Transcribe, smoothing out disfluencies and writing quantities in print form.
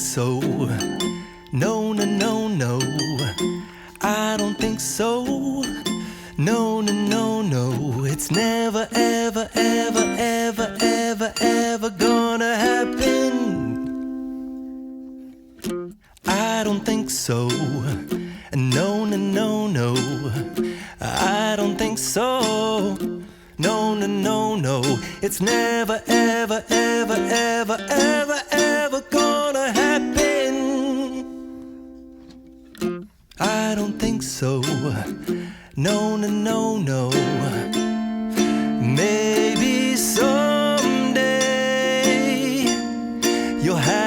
so. No, no, no, no. I don't think so. No, no, no, no. It's never, ever, ever, ever, ever, ever gonna happen. I don't think so. No, no, no, no. I don't think so. No, no, no, no. It's never, ever, ever, ever, ever, ever gonna happen. I don't think so. No, no, no, no. Maybe someday you'll have